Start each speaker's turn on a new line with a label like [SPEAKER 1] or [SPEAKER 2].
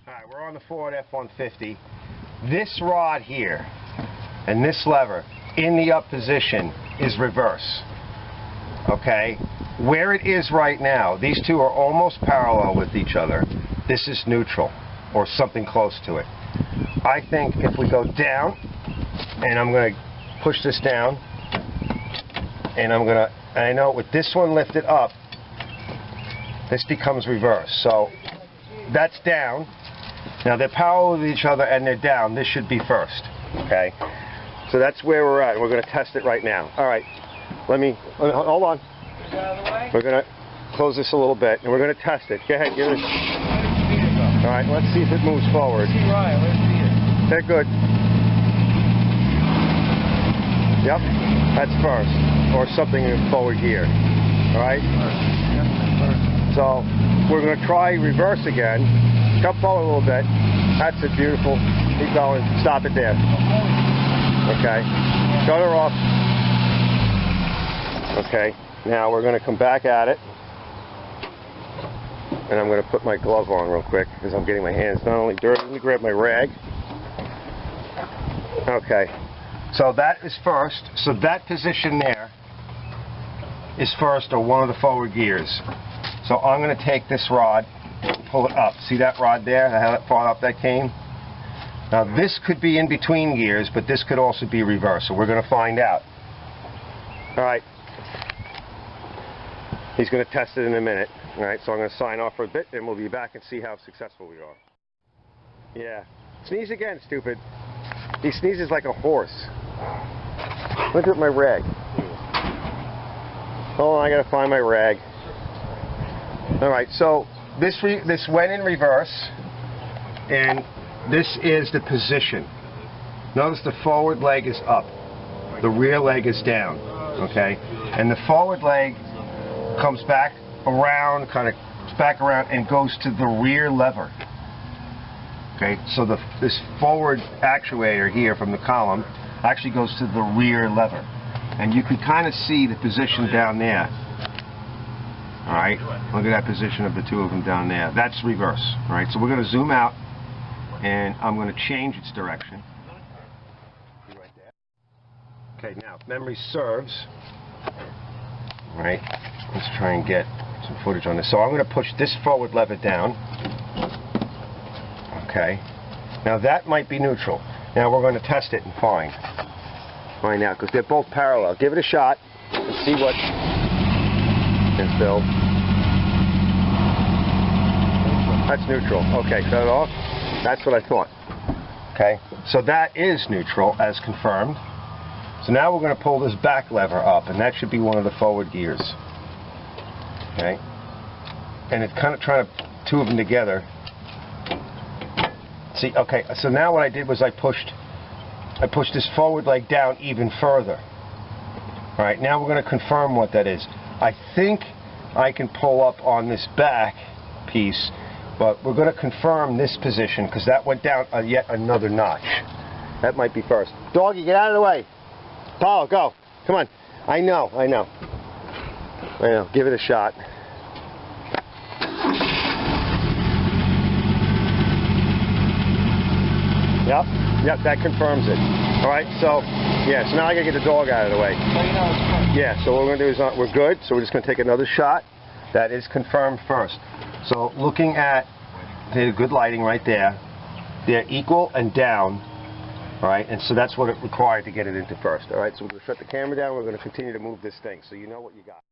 [SPEAKER 1] Alright, we're on the Ford F-150. This rod here and this lever in the up position is reverse. Okay? Where it is right now, these two are almost parallel with each other. This is neutral, or something close to it. I think if we go down, and I'm going to push this down, and I know with this one lifted up, this becomes reverse. So that's down. Now they're parallel with each other and they're down. This should be first. Okay? So that's where we're at. We're going to test it right now. Alright. Let me hold on. We're going to close this a little bit and we're going to test it. Go ahead, give it. Alright, let's see if it moves forward. They're good. Yep, that's first. Or something in forward gear. Alright? So we're going to try reverse again. Come forward a little bit. That's it, beautiful. Keep going. Stop it there. Okay. Shut her off. Okay. Now we're going to come back at it. And I'm going to put my glove on real quick because I'm getting my hands not only dirty. Let me grab my rag. Okay. So that is first. So that position there is first, or one of the forward gears. So I'm going to take this rod, pull it up. See that rod there? How far up that came? Now this could be in between gears, but this could also be reverse. So we're going to find out. Alright. He's going to test it in a minute. Alright, so I'm going to sign off for a bit, and we'll be back and see how successful we are. Yeah. Sneeze again, stupid. He sneezes like a horse. Look at my rag. Hold on, I got to find my rag. Alright, so this went in reverse, and this is the position. Notice the forward leg is up, the rear leg is down, okay? And the forward leg comes back around, back around and goes to the rear lever. Okay, so this forward actuator here from the column actually goes to the rear lever. And you can kind of see the position down there. Alright, look at that position of the two of them down there. That's reverse. Alright, so we're going to zoom out and I'm going to change its direction. Okay, now if memory serves, alright, let's try and get some footage on this. So I'm going to push this forward lever down. Okay, now that might be neutral. Now we're going to test it and find out, because they're both parallel. Give it a shot and see what. And Phil. That's neutral. Okay, shut it off. That's what I thought. Okay, so that is neutral as confirmed. So now we're going to pull this back lever up, and that should be one of the forward gears. Okay, and it's kind of trying to put two of them together. See, okay, so now what I did was I pushed this forward leg down even further. Alright, now we're going to confirm what that is. I think I can pull up on this back piece, but we're going to confirm this position because that went down yet another notch. That might be first. Doggy, get out of the way. Paul, go. Come on. I know. Give it a shot. Yep, that confirms it. Alright, so, yeah, so now I gotta get the dog out of the way. Yeah, so what we're gonna do is, we're good, so we're just gonna take another shot. That is confirmed first. So, looking at the good lighting right there, they're equal and down, alright, and so that's what it required to get it into first. Alright, so we're gonna shut the camera down, we're gonna continue to move this thing, so you know what you got.